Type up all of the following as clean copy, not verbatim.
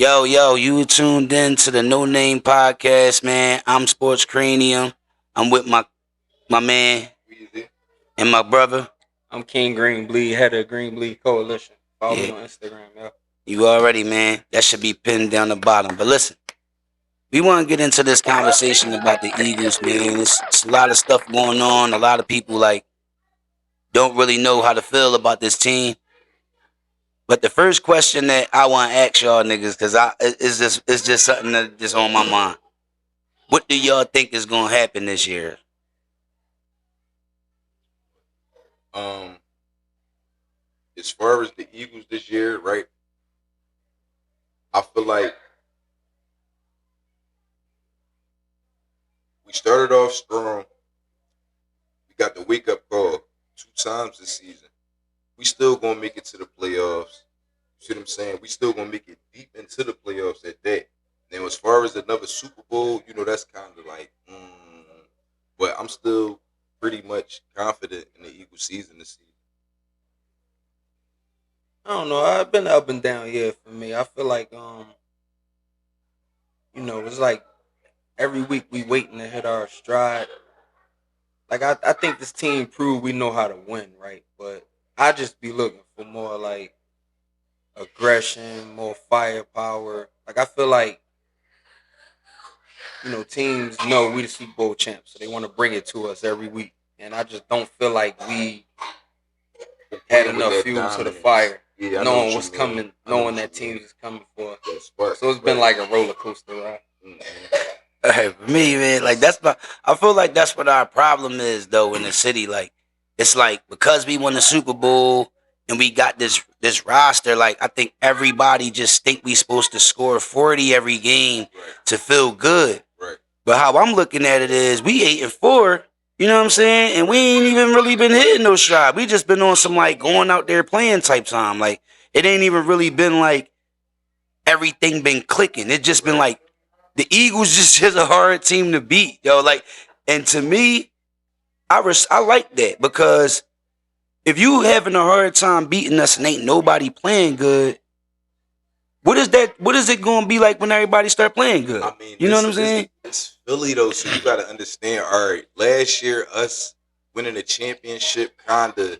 Yo, you tuned in to the No Name Podcast, man. I'm Sports Cranium. I'm with my man Weezy. and my brother. I'm King GreenBleed, head of GreenBleed Coalition. Follow Yeah, me on Instagram, yo. you already, man. That should be pinned down the bottom. But listen, we want to get into this conversation about the Eagles, man. It's a lot of stuff going on. A lot of people don't really know how to feel about this team. But the first question that I want to ask y'all niggas, because it's just something that just on my mind. What do y'all think is gonna happen this year? Um, as far as the Eagles this year, right? I feel like we started off strong. We got the wake up call 2 times this season. We still gonna make it to the playoffs. You see what I'm saying? We still gonna make it deep into the playoffs at that. Now, as far as another Super Bowl, that's kind of like, but I'm still pretty much confident in the Eagles season this season. I don't know. I've been up and down here for me. I feel like it's like every week we waiting to hit our stride. Like I think this team proved we know how to win, right? But I just be looking for more like aggression, more firepower. Like I feel like teams know we the Super Bowl champs, so they want to bring it to us every week. And I just don't feel like we had enough fuel to the fire, knowing what's coming, knowing that team is coming for us. So it's been like a roller coaster ride. Hey, for me, man, like I feel like that's what our problem is though in the city. Like it's like because we won the Super Bowl and we got this roster, like I think everybody just think we supposed to score 40 every game to feel good. Right. But how I'm looking at it is we 8-4. You know what I'm saying? And we ain't even really been hitting no stride. We just been on some like going out there playing type time. Like it ain't even really been like everything been clicking. It just been like the Eagles just a hard team to beat, yo. Like, and to me, I like that because if you having a hard time beating us and ain't nobody playing good, what is that? What is it going to be like when everybody start playing good? I mean, you know what I'm saying? It's Philly though, so you got to understand. All right, last year us winning the championship kind of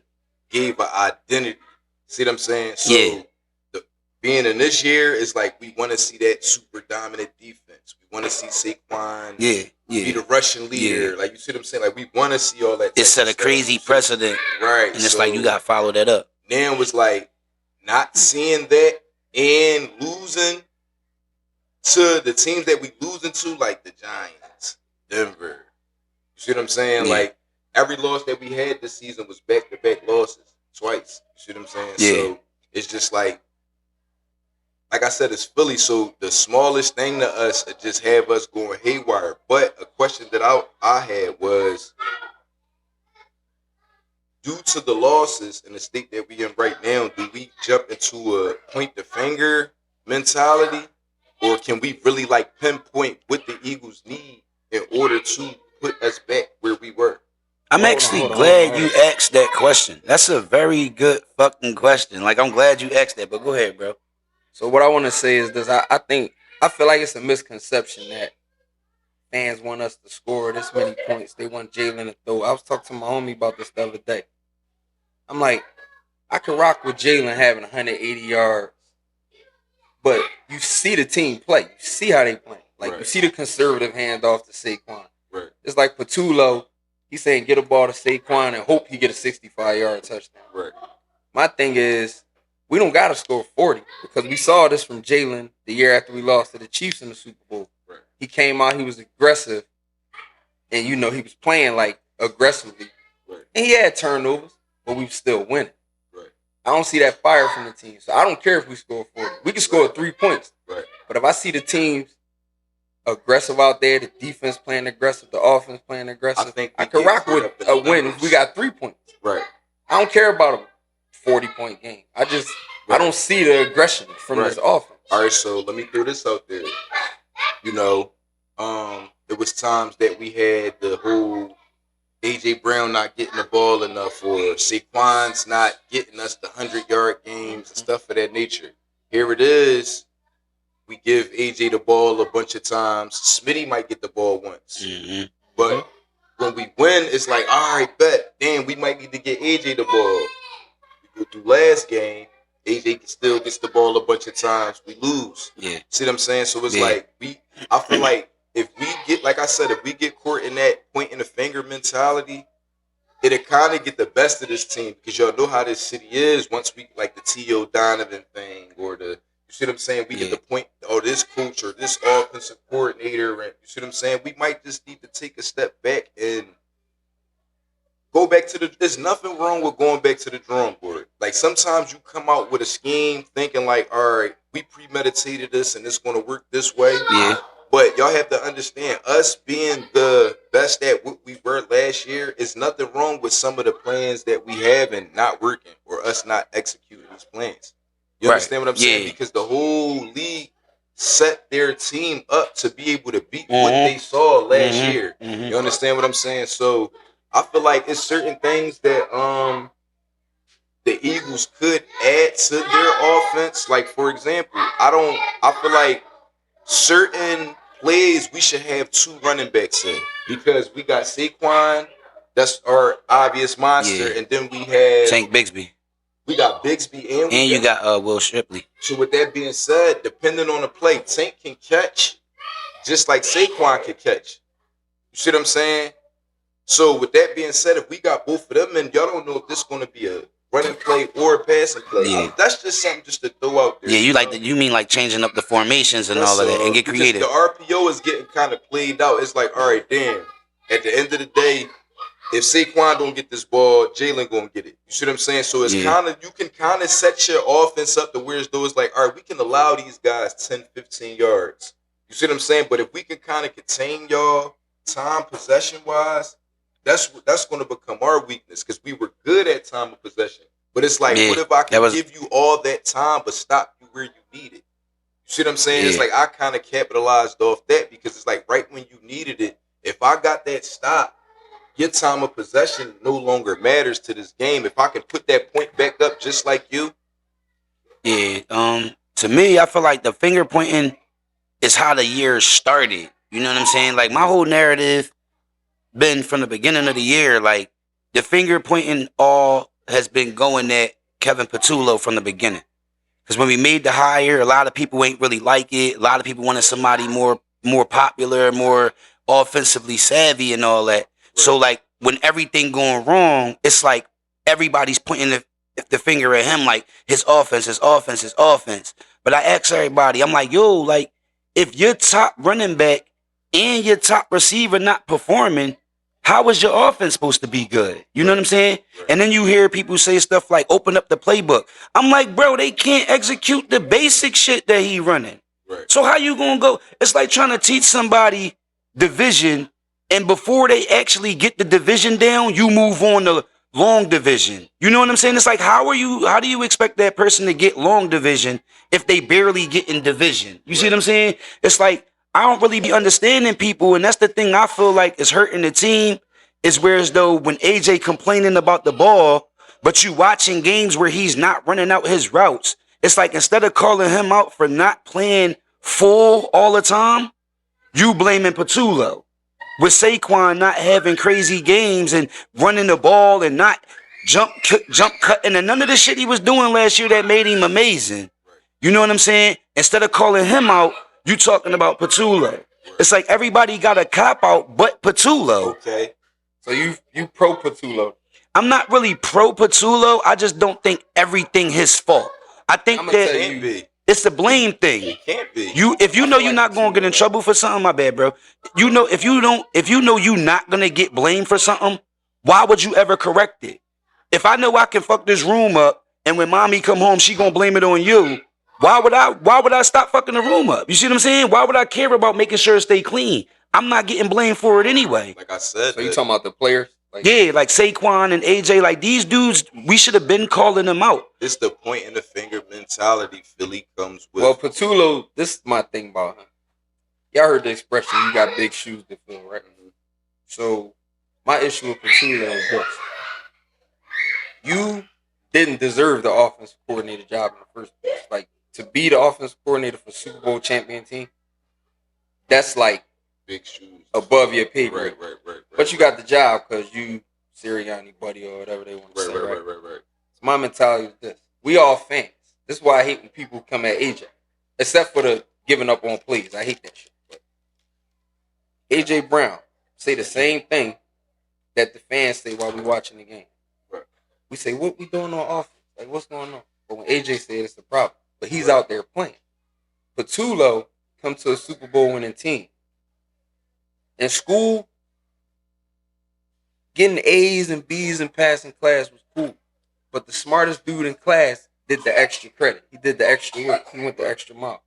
gave an identity. See what I'm saying? So Yeah. Being in this year is like we want to see that super dominant defense. We want to see Saquon be the Russian leader. Like you see what I'm saying? Like we want to see all that. It set a crazy precedent, right? And it's like you got to follow that up. Now it's like not seeing that and losing to the teams that we losing to, like the Giants, Denver. You see what I'm saying? Yeah. Like every loss that we had this season was back-to-back losses twice. You see what I'm saying? Yeah. So it's just like I said, it's Philly, so the smallest thing to us would just have us going haywire. But a question that I had was, due to the losses in the state that we in right now, do we jump into a point the finger mentality, or can we really like pinpoint what the Eagles need in order to put us back where we were? I'm actually glad you asked that question. That's a very good fucking question. Like I'm glad you asked that, but go ahead, bro. So what I want to say is this: I feel like it's a misconception that fans want us to score this many points. They want Jalen to throw. I was talking to my homie about this the other day. I'm like, I can rock with Jalen having 180 yards, but you see the team play. You see how they play. Like you see the conservative handoff to Saquon. Right. It's like Patullo. He's saying get a ball to Saquon and hope he get a 65-yard touchdown. Right. My thing is, we don't got to score 40 because we saw this from Jalen the year after we lost to the Chiefs in the Super Bowl. Right. He came out, he was aggressive, and he was playing like aggressively. Right. And he had turnovers, but we were still winning. Right. I don't see that fire from the team, so I don't care if we score 40. We can score 3 points. Right. But if I see the teams aggressive out there, the defense playing aggressive, the offense playing aggressive, I can rock with a win if we got 3 points. Right. I don't care about a 40-point game. I don't see the aggression from this offense. All right, so let me throw this out there. There was times that we had the whole AJ Brown not getting the ball enough, or Saquon's not getting us the 100-yard games and stuff of that nature. Here it is. we give AJ the ball a bunch of times. Smitty might get the ball once. Mm-hmm. But when we win, it's like, all right, bet. Damn, we might need to get AJ the ball. We go through last game, AJ still gets the ball a bunch of times. We lose. Yeah. See what I'm saying? So it's like, I feel like if we get, like I said, if we get caught in that point in the finger mentality, it'll kind of get the best of this team because y'all know how this city is. Once we, like the T.O. Donovan thing or the, you see what I'm saying? We get the point, or this coach or this offensive coordinator, and you see what I'm saying? We might just need to take a step back and go back to the, there's nothing wrong with going back to the drawing board. Like sometimes you come out with a scheme thinking like, all right, we premeditated this and it's going to work this way. Yeah. But y'all have to understand, us being the best at what we were last year, is nothing wrong with some of the plans that we have and not working or us not executing these plans. You understand what I'm saying? Because the whole league set their team up to be able to beat what they saw last year. You understand what I'm saying? So I feel like it's certain things that the Eagles could add to their offense. Like for example, I feel like certain plays we should have 2 running backs in because we got Saquon, that's our obvious monster, and then we have Tank Bigsby. We got Bigsby and you got Will Shipley. So with that being said, depending on the play, Tank can catch just like Saquon can catch. You see what I'm saying? So with that being said, if we got both of them and y'all don't know if this is going to be a running play or a passing play, that's just something just to throw out there. Yeah, you mean like changing up the formations and all of that and get creative. The RPO is getting kind of played out. It's like, all right, damn. At the end of the day, if Saquon don't get this ball, Jalen gonna get it. You see what I'm saying? So it's kind of, you can kind of set your offense up to where it's like, all right, we can allow these guys 10, 15 yards. You see what I'm saying? But if we can kind of contain y'all time possession wise, that's going to become our weakness because we were good at time of possession. But it's like, what if I can give you all that time but stop you where you need it? You see what I'm saying? It's like I kind of capitalized off that because it's like right when you needed it, if I got that stop, your time of possession no longer matters to this game. If I can put that point back up just like you. Yeah. To me, I feel like the finger pointing is how the year started. You know what I'm saying? Like my whole narrative been from the beginning of the year, like the finger pointing all has been going at Kevin Patullo from the beginning. Because when we made the hire, a lot of people ain't really like it. A lot of people wanted somebody more popular, more offensively savvy and all that. Right. So like when everything going wrong, it's like everybody's pointing the finger at him, like his offense. But I ask everybody, I'm like, yo, like if your top running back and your top receiver not performing, how is your offense supposed to be good? You know what I'm saying? Right. And then you hear people say stuff like, open up the playbook. I'm like, bro, they can't execute the basic shit that he running. Right. So how you gonna go? It's like trying to teach somebody division, and before they actually get the division down, you move on to long division. You know what I'm saying? It's like, how do you expect that person to get long division if they barely get in division? You see what I'm saying? It's like, I don't really be understanding people, and that's the thing I feel like is hurting the team, is whereas though when AJ complaining about the ball, but you watching games where he's not running out his routes, it's like instead of calling him out for not playing full all the time, you blaming Patullo. With Saquon not having crazy games and running the ball and not jump cutting and none of the shit he was doing last year that made him amazing. You know what I'm saying? Instead of calling him out, you talking about Patullo. It's like everybody got a cop out but Patullo. Okay. So you pro Patullo. I'm not really pro Patullo. I just don't think everything his fault. I think that it's a blame thing. It can't be. If you know you're not gonna get in trouble for something, my bad, bro. You know if you know you're not gonna get blamed for something, why would you ever correct it? If I know I can fuck this room up and when mommy come home, she gonna blame it on you. Why would I stop fucking the room up? You see what I'm saying? Why would I care about making sure it stay clean? I'm not getting blamed for it anyway. Like I said. So you talking about the players? Like Saquon and AJ, like these dudes, we should have been calling them out. It's the point in the finger mentality Philly comes with. Well, Patullo, this is my thing about him. Y'all heard the expression, you got big shoes to fill, right? So my issue with Patullo is this. You didn't deserve the offensive coordinator job in the first place. Like, to be the offensive coordinator for Super Bowl champion team, that's like Big shoes. above your pay grade. Right. But you got the job because you Sirianni buddy or whatever they want to say, right? Right. So my mentality is this: we all fans. This is why I hate when people come at AJ, except for the giving up on plays. I hate that shit. But AJ Brown say the same thing that the fans say while we watching the game. Right. We say, what we doing on offense? Like, what's going on? But when AJ said it's the problem, but he's out there playing. Petulo come to a Super Bowl winning team. In school, getting A's and B's and passing class was cool. But the smartest dude in class did the extra credit. He did the extra work. He went the extra mile.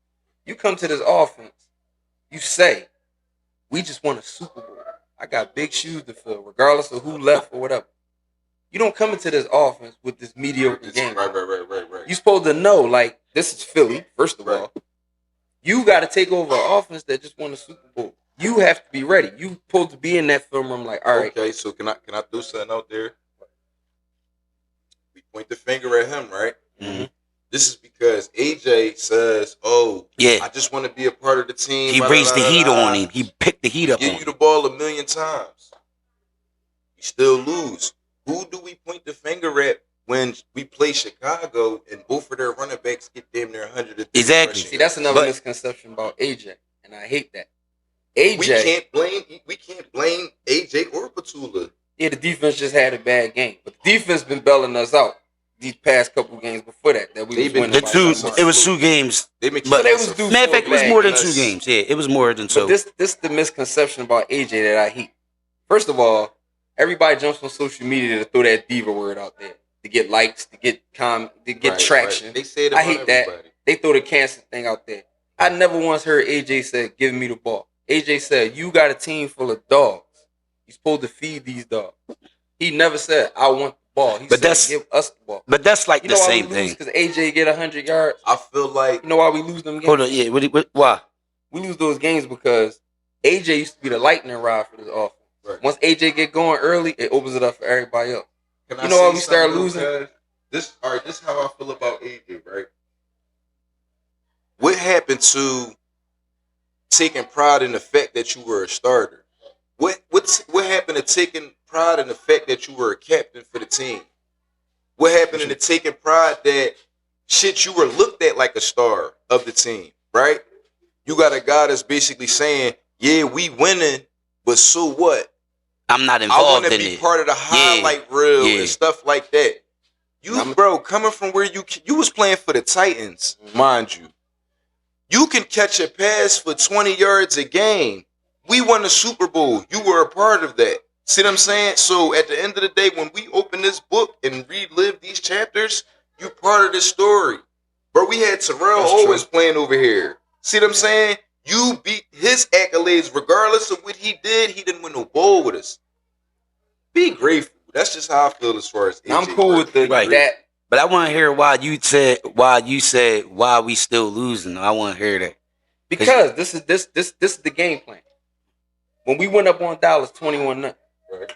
You come to this offense, you say, we just won a Super Bowl. I got big shoes to fill, regardless of who left or whatever. You don't come into this offense with this mediocre game. Right. You're supposed to know, like, this is Philly, first of all. You got to take over an offense that just won a Super Bowl. You have to be ready. You supposed to be in that film room like, all right. Okay, so can I throw something out there? We point the finger at him, right? Mm-hmm. This is because AJ says, "Oh, Yeah. I just want to be a part of the team." He raised the heat on him. He picked the heat up on Give him. you the ball 1,000,000 times. You still lose. Who do we point the finger at when we play Chicago and both of their running backs get damn near 100? Exactly. See, that's another misconception about AJ, and I hate that. AJ, We can't blame AJ or Petula. Yeah, the defense just had a bad game, but the defense been bailing us out these past couple games before that we was winning. It was 2 games. They been But they was due Matter of for fact, a it was bad more than game. 2 games. Yeah, it was more than so. But this the misconception about AJ that I hate. First of all, everybody jumps on social media to throw that diva word out there to get likes, to get traction. Right. They say it I about hate that. everybody. They throw the cancer thing out there. I never once heard AJ say, "Give me the ball." AJ said, "You got a team full of dogs. You're supposed to feed these dogs." He never said, "I want the ball." He said, "Give us the ball." But that's like the same thing. Because AJ get 100 yards. I feel like You know why we lose them games? Hold on, yeah. Why? We lose those games because AJ used to be the lightning rod for this offense. Right. Once AJ get going early, it opens it up for everybody else. Can I You know why say we start something, losing? guys? This is how I feel about AJ, right? What happened to taking pride in the fact that you were a starter? What happened to taking pride in the fact that you were a captain for the team? What happened to taking pride that shit you were looked at like a star of the team, right? You got a guy that's basically saying, "Yeah, we winning, but so what? I'm not I involved want to in be it." part of the highlight reel and stuff like that." Bro, coming from where you was playing for the Titans, mind you. You can catch a pass for 20 yards a game. We won the Super Bowl. You were a part of that. See what I'm saying? So at the end of the day, when we open this book and relive these chapters, you part of this story. Bro, we had Terrell Owens playing over here. See what I'm saying? You beat his accolades regardless of what he did. He didn't win no bowl with us. Be grateful. That's just how I feel as far as AJ. I'm cool with that. But I want to hear why you said why we still losing. I want to hear that. Because this is the game plan. When we went up on Dallas 21-0, Right.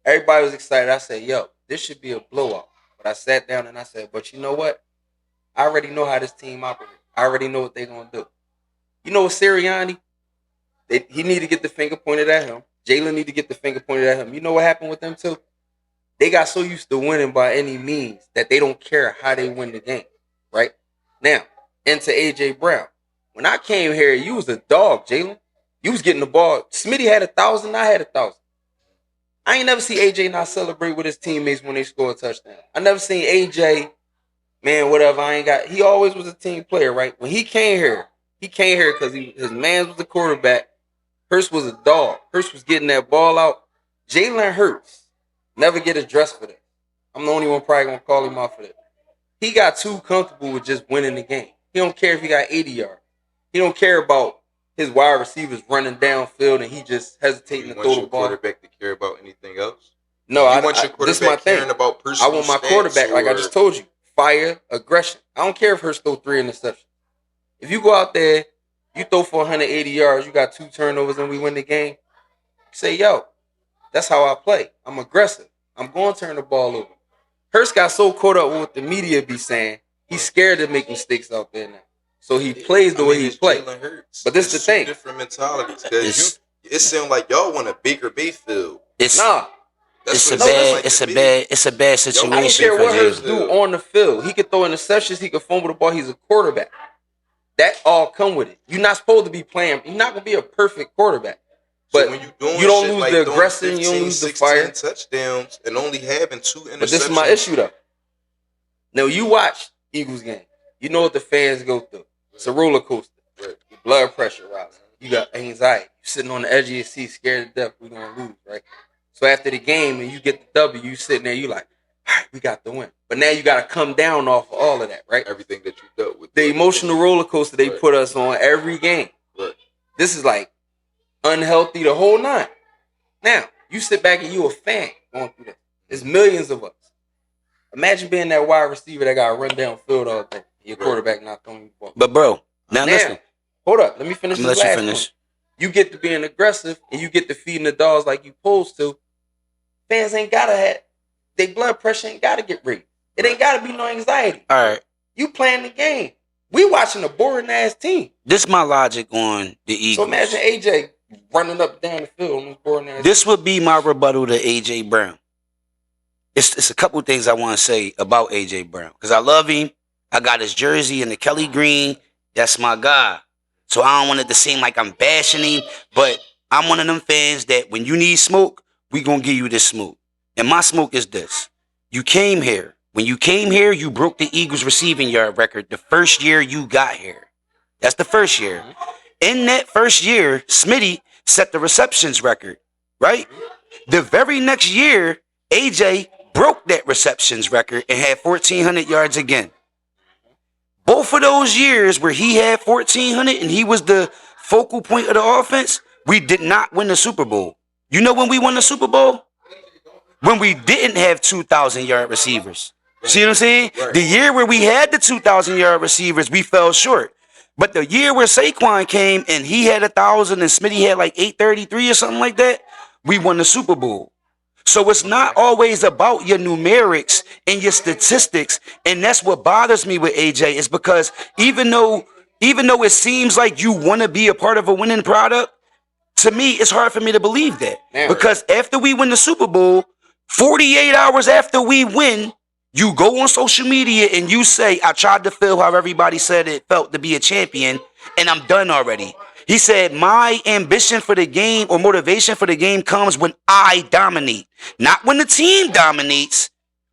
everybody was excited. I said, "Yo, this should be a blowout." But I sat down and I said, "But you know what? I already know how this team operates. I already know what they're gonna do. You know, Sirianni, he need to get the finger pointed at him. Jalen need to get the finger pointed at him. You know what happened with them too? They got so used to winning by any means that they don't care how they win the game. Right now, into AJ Brown. When I came here, you was a dog, Jalen. You was getting the ball. Smitty had 1,000. I had 1,000. I ain't never see AJ not celebrate with his teammates when they score a touchdown. I never seen AJ, man, whatever. He always was a team player, right? When he came here because his man was the quarterback. Hurst was a dog. Hurst was getting that ball out. Jalen Hurts never get addressed for that. I'm the only one probably gonna call him out for that. He got too comfortable with just winning the game. He don't care if he got 80 yards. He don't care about his wide receivers running downfield and he just hesitating to throw the ball. Quarterback to care about anything else? No, this is my thing. About I want my quarterback, like I just told you, fire, aggression. I don't care if Hurst throw 3 interceptions. If you go out there, you throw for 180 yards, you got 2 turnovers, and we win the game, say, "Yo, that's how I play. I'm aggressive. I'm going to turn the ball over." Hurst got so caught up with what the media be saying, He's scared to make mistakes out there now. So he plays the way he plays. But this is the thing. Different mentalities. Because it sounds like y'all want a Baker Mayfield. It's a bad situation. I don't care what Hurts do on the field. He can throw interceptions. He can fumble the ball. He's a quarterback. That all come with it. You're not supposed to be playing. You're not going to be a perfect quarterback. But so when you don't lose the aggression. You don't lose the fire. Touchdowns and only having 2 interceptions. But this is my issue, though. Now, you watch Eagles game. You know what the fans go through. It's a roller coaster. Right. Your blood pressure rises. You got anxiety. You're sitting on the edge of your seat, scared to death. We're going to lose, right? So after the game and you get the W, you sitting there, you like, all right, we got the win. But now you got to come down off of all of that, right? Everything that you dealt with. The emotional roller coaster they put us on every game. Right. This is like unhealthy the whole night. Now, you sit back and you a fan going through this. There's millions of us. Imagine being that wide receiver that got run down field all day. Your quarterback not throwing you ball. But bro, now listen. Hold up. Let me finish this last one. You get to being aggressive and you get to feeding the dogs like you supposed to. Fans ain't gotta have their blood pressure ain't gotta get raised. It ain't gotta be no anxiety. All right. You playing the game. We watching a boring ass team. This is my logic on the Eagles. So imagine AJ running up down the field on this boring ass. This would be my rebuttal to AJ Brown. It's a couple things I want to say about AJ Brown. Because I love him. I got his jersey in the Kelly Green. That's my guy. So I don't want it to seem like I'm bashing him. But I'm one of them fans that when you need smoke, we going to give you this smoke. And my smoke is this. You came here. When you came here, you broke the Eagles receiving yard record the first year you got here. That's the first year. In that first year, Smitty set the receptions record, right? The very next year, AJ broke that receptions record and had 1,400 yards again. Both of those years where he had 1,400 and he was the focal point of the offense, we did not win the Super Bowl. You know when we won the Super Bowl? When we didn't have 2,000-yard receivers. See what I'm saying? Right. The year where we had the 2,000-yard receivers, we fell short. But the year where Saquon came and he had 1,000 and Smitty had like 833 or something like that, we won the Super Bowl. So it's not always about your numerics and your statistics. And that's what bothers me with AJ is because even though it seems like you want to be a part of a winning product, to me, it's hard for me to believe that. Because after we win the Super Bowl, 48 hours after we win, you go on social media and you say, I tried to feel how everybody said it felt to be a champion, and I'm done already. He said, my ambition for the game or motivation for the game comes when I dominate. Not when the team dominates,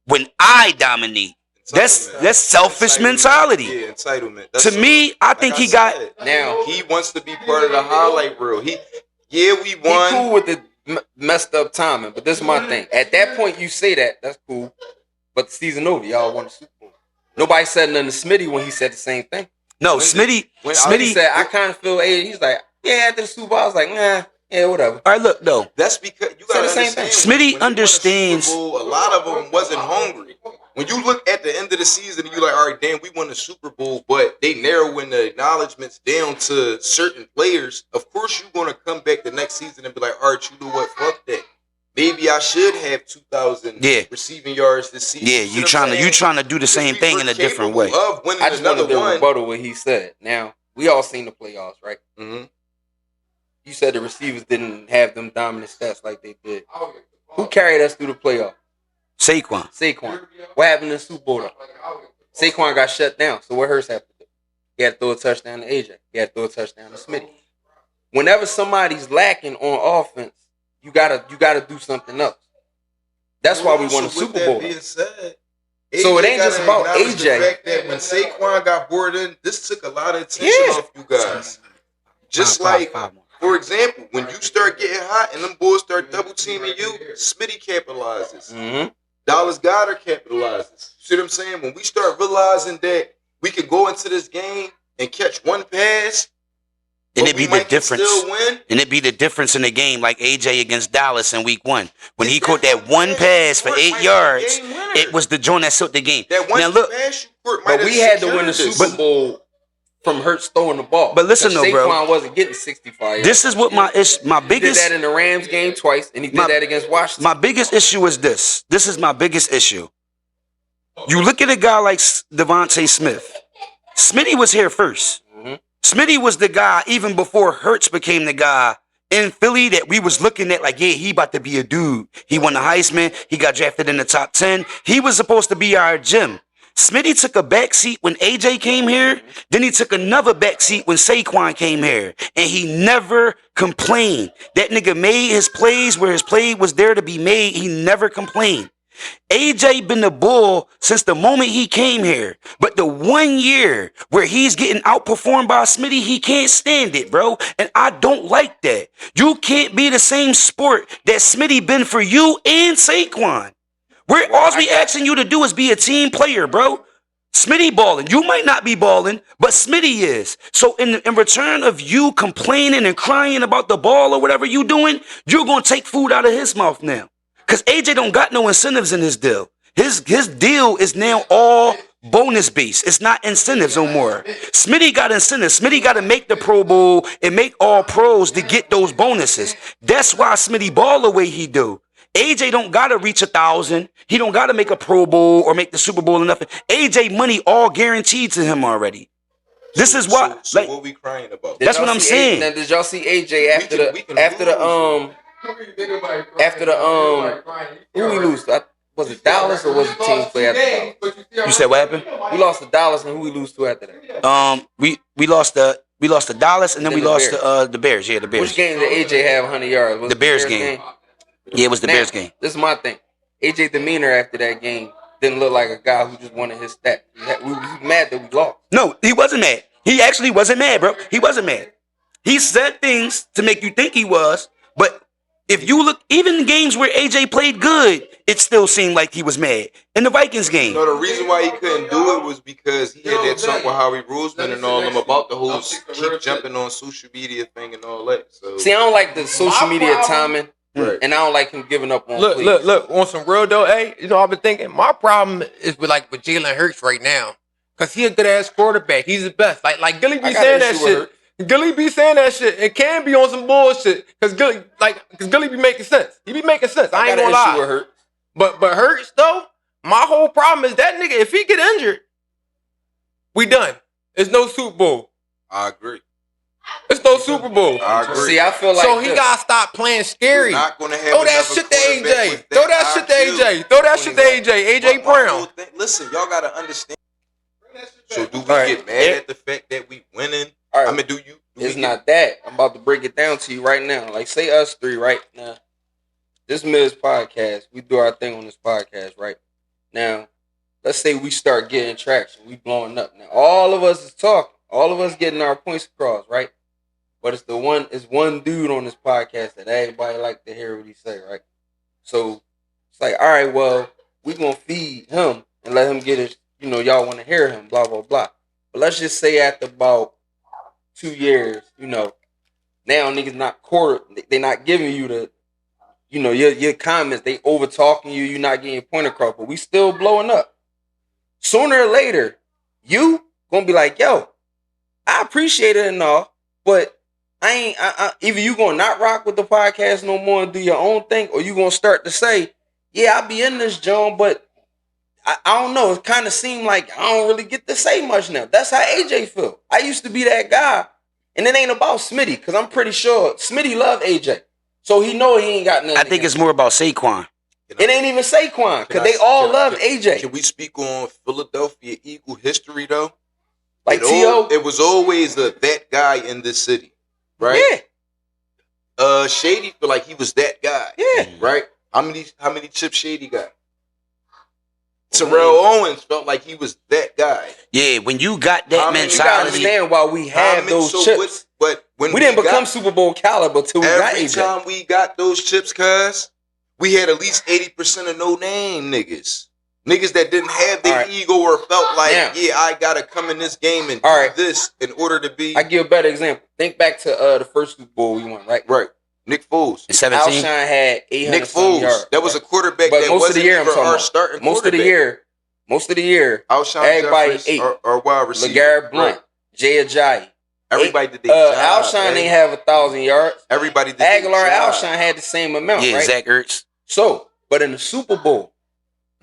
when I dominate. That's selfish mentality. Yeah, entitlement. To me, I think he got... Now, he wants to be part of the highlight reel. We won. He cool with the messed up timing, but this is my thing. At that point, you say that's cool. But the season over, y'all won the Super Bowl. Nobody said nothing to Smitty when he said the same thing. No, Smitty said, I kind of feel AJ. He's like, yeah, after the Super Bowl, I was like, nah, yeah, whatever. All right, look, though. That's because you got to understand. Smitty understands. Bowl, a lot of them wasn't hungry. When you look at the end of the season, and you're like, all right, damn, we won the Super Bowl, but they narrowing the acknowledgments down to certain players. Of course, you're going to come back the next season and be like, all right, you know what, fuck that. Maybe I should have 2,000 receiving yards this season. Yeah, you trying to do the same thing in a different way. I just wanted to rebuttal what he said. Now, we all seen the playoffs, right? Mm-hmm. You said the receivers didn't have them dominant stats like they did. Who carried us through the playoffs? Saquon. What happened in the Super Bowl, though? Saquon got shut down. So what Hurts have to do? He had to throw a touchdown to AJ. He had to throw a touchdown to Smitty. Whenever somebody's lacking on offense, you gotta do something else. That's why we won the Super Bowl. So it ain't just about AJ. The fact that when Saquon got brought in, this took a lot of attention off you guys. Just like, for example, when you start getting hot and them boys start double teaming you, Smitty capitalizes. Mm-hmm. Dallas Goedert capitalizes. See what I'm saying? When we start realizing that we can go into this game and catch one pass, and it'd be the difference. And it'd be the difference in the game, like AJ against Dallas in week 1. When he caught that one pass for 8 yards, it was the joint that sealed the game. Now look, but we had to win the Super Bowl from Hurts throwing the ball. But listen though, bro. Saquon wasn't getting 65 yards. This is what my biggest... He did that in the Rams game twice, and he did that against Washington. My biggest issue is this. This is my biggest issue. You look at a guy like Devontae Smith. Smitty was here first. Smitty was the guy even before Hurts became the guy in Philly that we was looking at like, yeah, he about to be a dude. He won the Heisman. He got drafted in the top 10. He was supposed to be our Jim. Smitty took a back seat when AJ came here. Then he took another back seat when Saquon came here. And he never complained. That nigga made his plays where his play was there to be made. He never complained. AJ been the bull since the moment he came here. But the 1 year where he's getting outperformed by Smitty, he can't stand it, bro. And I don't like that. You can't be the same sport that Smitty been for you and Saquon. All we asking you to do is be a team player, bro. Smitty balling. You might not be balling, but Smitty is. So in return of you complaining and crying about the ball or whatever you doing, you're going to take food out of his mouth now. Because AJ don't got no incentives in his deal. His deal is now all bonus based. It's not incentives no more. Smitty got incentives. Smitty got to make the Pro Bowl and make all pros to get those bonuses. That's why Smitty ball the way he do. AJ don't got to reach 1,000. He don't got to make a Pro Bowl or make the Super Bowl or nothing. AJ money all guaranteed to him already. This is why. So what we crying about? That's what I'm saying. Now, did y'all see AJ who we lose to? Was it Dallas or was it team play after Dallas? You said what happened? We lost to Dallas, and who we lose to after that? We lost to Dallas, and then we lost to the Bears. Yeah, the Bears. Which game did AJ have 100 yards? Was the Bears game. Yeah, it was the Bears game. This is my thing. AJ demeanor after that game didn't look like a guy who just wanted his stat. He was mad that we lost. No, he wasn't mad. He actually wasn't mad, bro. He wasn't mad. He said things to make you think he was, but if you look, even in games where AJ played good, it still seemed like he was mad. In the Vikings game. No, the reason why he couldn't do it was because he had that talk with Howie Roseman and all them about the whole keep jumping on social media thing and all that. So see, I don't like the social media timing. Right. And I don't like him giving up on Look, on some real though, hey, you know, I've been thinking, my problem is with Jalen Hurts right now. Cause he a good ass quarterback. He's the best. Like Gilly be saying that shit. Gilly be saying that shit. It can be on some bullshit. Cause Gilly be making sense. He be making sense. I ain't gonna lie. But Hurts though, my whole problem is that nigga, if he get injured, we done. There's no Super Bowl. I agree. It's no Super Bowl. I agree. See, I feel like so he gotta stop playing scary. We're not gonna have Throw that shit to AJ. Throw that shit to AJ. Throw that shit to AJ. AJ Brown. Listen, y'all gotta understand. So do we get mad at the fact that we winning? Right. I mean, do you? It's not that. I'm about to break it down to you right now. Like, say us three right now. This Miz podcast, we do our thing on this podcast, right? Now, let's say we start getting traction. We blowing up. Now, all of us is talking. All of us getting our points across, right? But it's one dude on this podcast that everybody like to hear what he say, right? So it's like, all right, well, we gonna feed him and let him get his, you know, y'all want to hear him, blah, blah, blah. But let's just say after about 2 years, you know, now niggas they not giving you the, you know, your comments, they over talking you, you not getting your point across, but we still blowing up. Sooner or later, you gonna be like, yo, I appreciate it and all, but either you gonna not rock with the podcast no more and do your own thing, or you gonna start to say, yeah, I be in this John, but I don't know. It kind of seemed like I don't really get to say much now. That's how AJ feel. I used to be that guy, and it ain't about Smitty, because I'm pretty sure Smitty love AJ, so he know he ain't got nothing. I think it's more about Saquon. It ain't even Saquon, because they all love AJ. Can we speak on Philadelphia Eagle history though? Like T.O.? It was always that guy in this city, right? Yeah. Shady feel like he was that guy. Yeah. Right? How many chips Shady got? Terrell Owens felt like he was that guy. Yeah, when you got that mentality. You gotta understand why we had those chips. But when we didn't become Super Bowl caliber till we got AJ. Every time we got those chips, cuz, we had at least 80% of no-name niggas. Niggas that didn't have their ego or felt like, I gotta come in this game and do this in order to be. I give a better example. Think back to the first Super Bowl we won, right? Right. Nick Foles. In 17. Alshon had 800 Nick Foles. yards. That was a quarterback but that most of wasn't the year, even our starting most of the year, Alshon everybody Jeffries ate. Or wide receiver. LeGarrette Blount, Jay Ajayi. Everybody did their job. Alshon didn't have 1,000 yards. Everybody did Aguilar their job. Alshon had the same amount, right? Zach Ertz. So, but in the Super Bowl,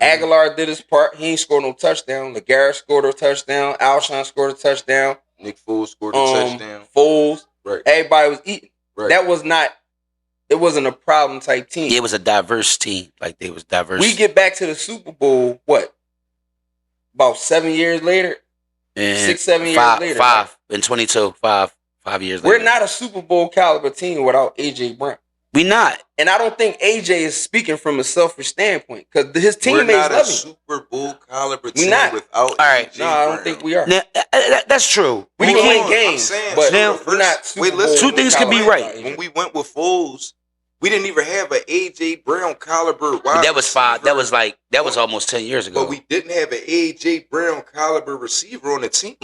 Aguilar did his part. He ain't scored no touchdown. LeGarrette scored a touchdown. Alshon scored a touchdown. Nick Foles scored a touchdown. Foles. Right. Everybody was eating. Right. That was not. It wasn't a problem type team. It was a diverse team. Like they was diverse. We get back to the Super Bowl. What? About 7 years later. And 6, 7 years later. Five in 22. 5 years later. We're not a Super Bowl caliber team without AJ Brown. We not. And I don't think AJ is speaking from a selfish standpoint because his teammates We're not love a him. Super Bowl caliber We team not. without. All right. AJ No, I don't Brown. think we are. Now, that's true. We Hold can win on, games, I'm saying, but now- we're not Super Wait, Bowl. listen. Two things could be caliber right. AJ. When we went with Foles, we didn't even have an AJ Brown caliber wide That was five. receiver, that was almost 10 years ago. But we didn't have an AJ Brown caliber receiver on the team.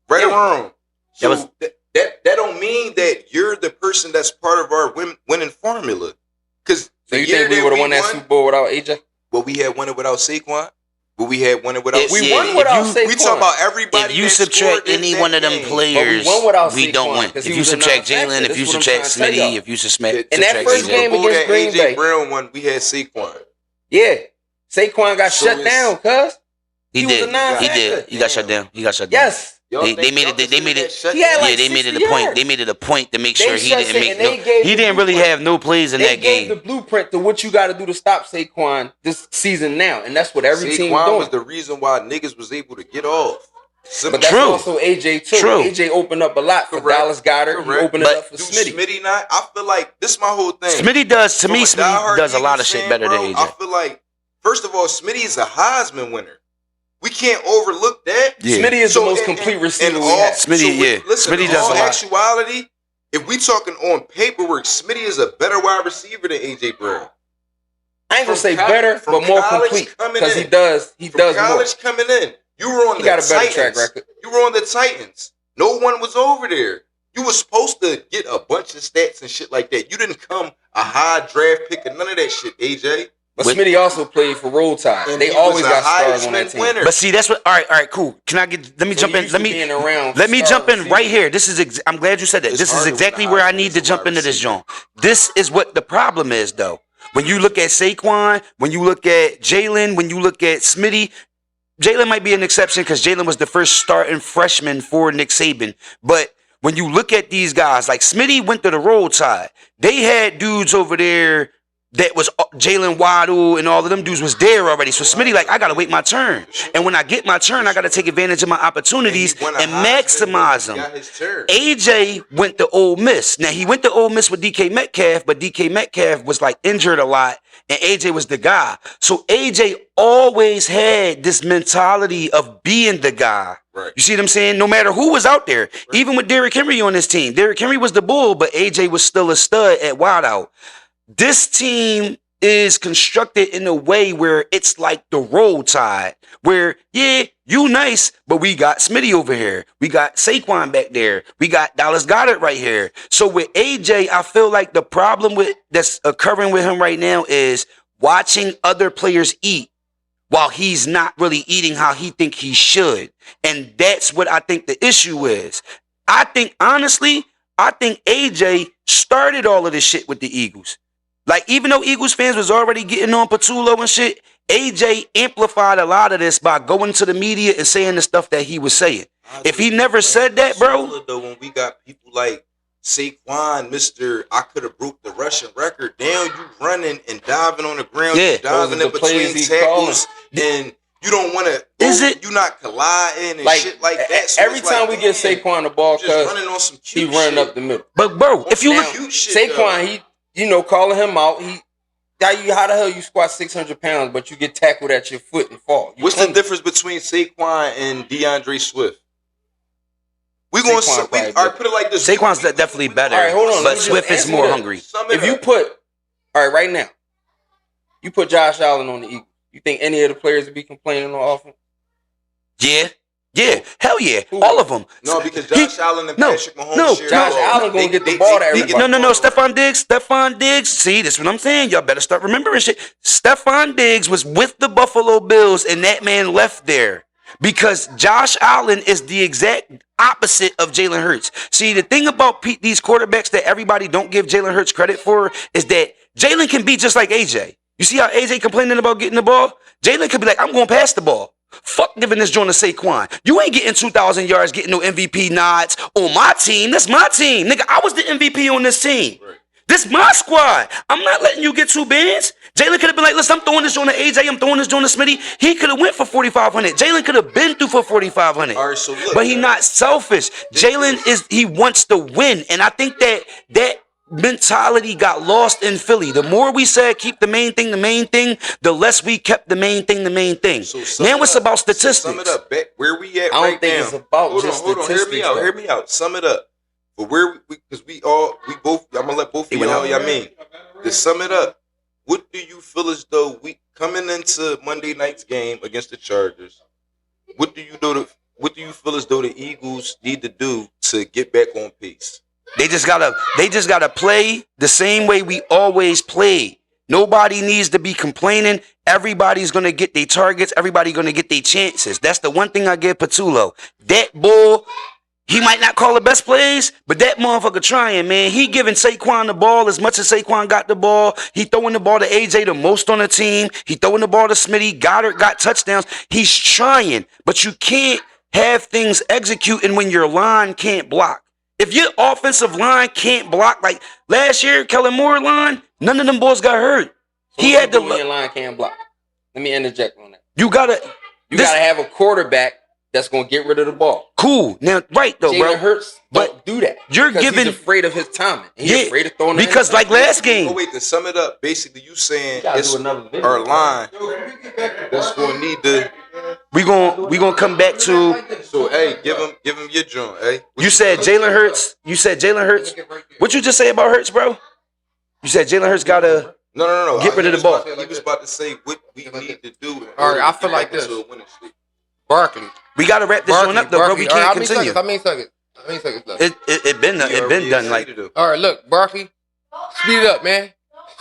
Right or wrong? So that don't mean that you're the person that's part of our winning formula. Because So you think we would have won that Super Bowl without AJ? Well, we had won it without Saquon. But we had won it without. We won without Saquon. We talk about everybody. If you that subtract scored in any that one of them game. players, But we won without we Saquon, don't win. 'cause If he you was a subtract non-factor. Jalen, if That's you what I'm subtract trying to tell Smitty, y'all. if you subtract In that subtract first AJ. game Super Bowl against that Green Bay. AJ Brown won, we had Saquon. Yeah. Saquon got So shut it's- down, cuz. He He was did. a non-factor. He did. He got shut down. He got shut down. Yes. Y'all They made it. think They made that it. shut He had down? like Yeah, they made it 60 a point. yards. They made it a point to make They sure he shut didn't it, make and no. they gave He the didn't really blueprint. have no plays in They that gave the game. blueprint to what you got to do to stop Saquon this season now, and that's what every team Saquon doing. was the reason why niggas was able to get off. But that's True. also AJ too. True. AJ opened up a lot for Correct. Dallas Goddard. He Correct. opened But it up for Do Smitty. Smitty not? I feel like this is my whole thing. Smitty does to From me. a Smitty diehard does a lot Eagles of shit fan, better bro, than I AJ. feel like, first of all, Smitty is a Heisman winner. We can't overlook that. Yeah. Smitty is So the most in- complete in receiver we all- have. Smitty, yeah. Listen, Smitty in does all a lot. actuality, if we talking on paperwork, Smitty is a better wide receiver than AJ Brown. I ain't gonna From say col- better, from but more college complete coming because he in. does. He From does more. college coming in, you were on He the got a better Titans. track record. You were on the Titans. No one was over there. You were supposed to get a bunch of stats and shit like that. You didn't come a high draft pick and none of that shit, AJ. But With- Smitty also played for Roll Tide. And They he always was a got stars on that Heisman team. winner. But see, that's what. All right, cool. Can I get? Let me So jump he in. used to being around Let me star jump in receivers. right here. This is. I'm glad you said that. It's This is harder exactly with where I the need to Heisman jump wide into this, receiver. John. This is what the problem is, though. When you look at Saquon, when you look at Jalen, when you look at Smitty, Jalen might be an exception because Jalen was the first starting freshman for Nick Saban. But when you look at these guys, like Smitty went to the Roll Tide. They had dudes over there that was Jalen Waddle and all of them dudes was there already. So Smitty like, I gotta wait my turn. And when I get my turn, I gotta take advantage of my opportunities he won a and Heisman maximize when he them. got his turn. AJ went to Ole Miss. Now he went to Ole Miss with DK Metcalf, but DK Metcalf was like injured a lot, and AJ was the guy. So AJ always had this mentality of being the guy. Right. You see what I'm saying? No matter who was out there, even with Derrick Henry on this team, Derrick Henry was the bull, but AJ was still a stud at wideout. This team is constructed in a way where it's like the Roll Tide, where, yeah, you nice, but we got Smitty over here. We got Saquon back there. We got Dallas Goddard right here. So with AJ, I feel like the problem that's occurring with him right now is watching other players eat while he's not really eating how he think he should. And that's what I think the issue is. I think, honestly, AJ started all of this shit with the Eagles. Like, even though Eagles fans was already getting on Patullo and shit, AJ amplified a lot of this by going to the media and saying the stuff that he was saying. If he never said that, bro. Though, when we got people like Saquon, Mr. I could have broke the rushing record. Now you running and diving on the ground, Yeah. you diving Those are in the between plays he tackles, and you don't want to. Is it? You not colliding and Like, shit like that. So every it's time like, we get damn, Saquon the ball, you just cuz running on some he cute running shit. up the middle. But, bro, if you Now, look. cute shit, Saquon, calling him out. How the hell you squat 600 pounds, but you get tackled at your foot and fall? What's the difference between Saquon and DeAndre Swift? We going Saquon to probably all right, put it like this. Saquon's definitely better, All right, hold on, let but me just Swift is answer more that. hungry. Sum it If you up. put, all right, right now, you put Josh Allen on the Eagles, you think any of the players would be complaining on offense? Yeah, hell yeah, Who? all of them. No, because Josh Allen and no, Patrick Mahomes no, share Josh the ball. Allen gonna get the ball to everybody. No, Stephon Diggs. See, this is what I'm saying. Y'all better start remembering shit. Stephon Diggs was with the Buffalo Bills, and that man left there because Josh Allen is the exact opposite of Jalen Hurts. See, the thing about these quarterbacks that everybody don't give Jalen Hurts credit for is that Jalen can be just like AJ. You see how AJ complaining about getting the ball? Jalen could be like, I'm going to pass the ball. Fuck giving this joint to Saquon. You ain't getting 2,000 yards, getting no MVP nods on my team. That's my team. Nigga, I was the MVP on this team. Right. This my squad. I'm not letting you get 2 bands. Jalen could have been like, listen, I'm throwing this joint to AJ. I'm throwing this joint to Smitty. He could have went for 4,500. Jalen could have been through for 4,500. All right, so look, but he not selfish. Jalen he wants to win. And I think that mentality got lost in Philly. The more we said keep the main thing, the less we kept the main thing. So now it's about statistics. So sum it up. Where we at I don't right think now? it's about hold just on. statistics. Hear me out. Sum it up. But where we because we both. I'm gonna let both of y'all. To sum it up, what do you feel as though we coming into Monday night's game against the Chargers? What do you feel as though the Eagles need to do to get back on pace? They just gotta play the same way we always played. Nobody needs to be complaining. Everybody's gonna get their targets. Everybody gonna get their chances. That's the one thing I give Patullo. That bull, he might not call the best plays, but that motherfucker trying, man. He giving Saquon the ball as much as Saquon got the ball. He throwing the ball to AJ the most on the team. He throwing the ball to Smitty. Goddard got touchdowns. He's trying, but you can't have things executing when your line can't block. If your offensive line can't block, like last year, Kellen Moore line, none of them boys got hurt. So he had to. When your line can't block. Let me interject on that. You gotta have a quarterback that's gonna get rid of the ball. Cool. Now, right though, bro. Jalen Hurts don't do that. He's afraid of his timing. He's afraid of throwing. Because like last game. Oh wait, to sum it up, basically you saying it's our line that's gonna need to. We gonna come back to. So hey, give him your joint. Hey, you said Jalen Hurts. What you just say about Hurts, bro? You said Jalen Hurts gotta. No. Get rid of the ball. He was about to say what we need to do. All right, I feel like this. Barkley. We gotta wrap this one up though, bro. We can't continue. How many seconds left? It been done. Like, all right, look, Barkley, speed it up, man.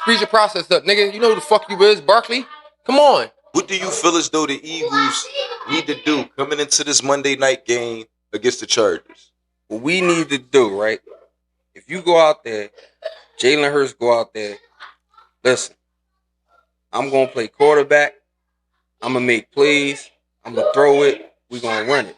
Speed your process up, nigga. You know who the fuck you is, Barkley. Come on. What do you feel as though the Eagles need to do coming into this Monday night game against the Chargers? What we need to do, right? If you go out there, Jalen Hurts go out there. Listen, I'm gonna play quarterback. I'm gonna make plays. I'm gonna throw it. We're gonna run it.